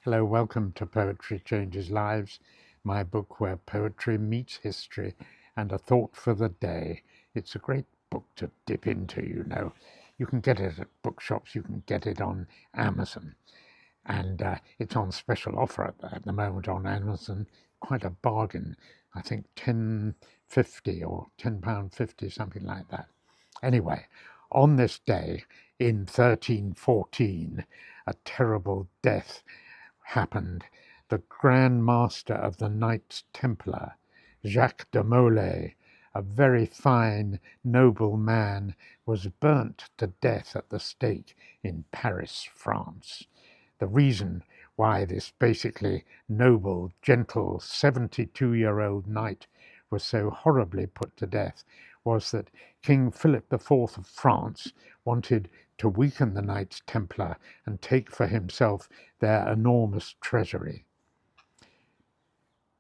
Hello, welcome to Poetry Changes Lives, my book where poetry meets history and a thought for the day. It's a great book to dip into, you know. You can get it at bookshops, you can get it on Amazon, and it's on special offer at the moment on Amazon. Quite a bargain, I think £10.50 or £10.50, something like that. Anyway, on this day in 1314, a terrible death happened. The Grand Master of the Knights Templar, Jacques de Molay, a very fine, noble man, was burnt to death at the stake in Paris, France. The reason why this basically noble, gentle, 72-year-old knight was so horribly put to death was that King Philip IV of France wanted to weaken the Knights Templar and take for himself their enormous treasury.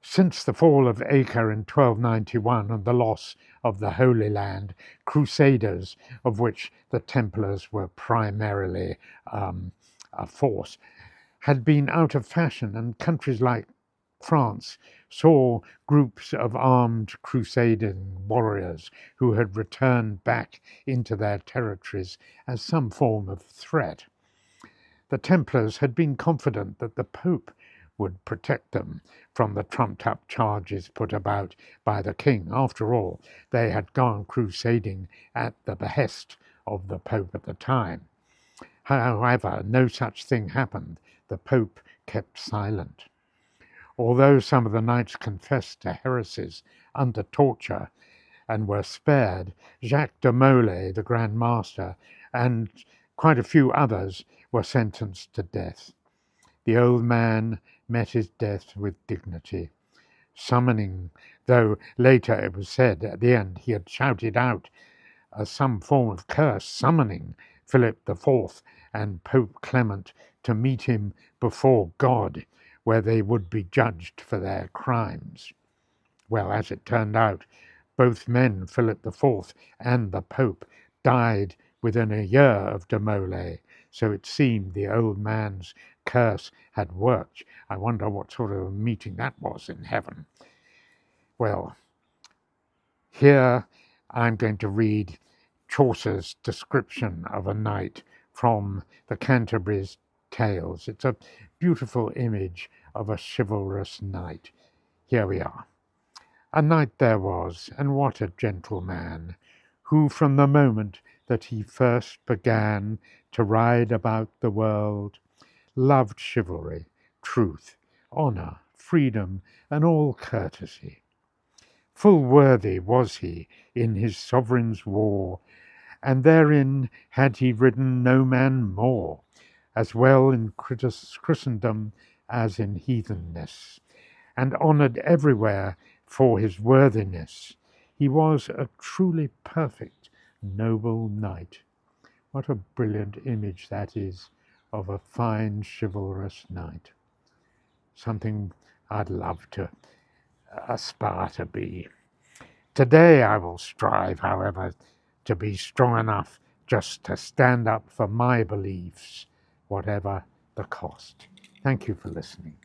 Since the fall of Acre in 1291 and the loss of the Holy Land, Crusaders, of which the Templars were primarily a force, had been out of fashion, and countries like France saw groups of armed crusading warriors who had returned back into their territories as some form of threat. The Templars had been confident that the Pope would protect them from the trumped-up charges put about by the king. After all, they had gone crusading at the behest of the Pope at the time. However, no such thing happened. The Pope kept silent. Although some of the knights confessed to heresies under torture and were spared, Jacques de Molay, the Grand Master, and quite a few others were sentenced to death. The old man met his death with dignity, summoning, though later it was said at the end he had shouted out some form of curse, summoning Philip IV and Pope Clement to meet him before God, where they would be judged for their crimes. Well, as it turned out, both men, Philip IV and the Pope, died within a year of de Molay, so it seemed the old man's curse had worked. I wonder what sort of a meeting that was in heaven. Well, here I'm going to read Chaucer's description of a knight from the Canterbury's Tales. It's a beautiful image of a chivalrous knight. Here we are. A knight there was, and what a gentle man, who from the moment that he first began to ride about the world, loved chivalry, truth, honour, freedom, and all courtesy. Full worthy was he in his sovereign's war, and therein had he ridden no man more, as well in Christendom as in heathenness, and honoured everywhere for his worthiness. He was a truly perfect, noble knight. What a brilliant image that is of a fine, chivalrous knight. Something I'd love to aspire to be. Today I will strive, however, to be strong enough just to stand up for my beliefs, whatever the cost. Thank you for listening.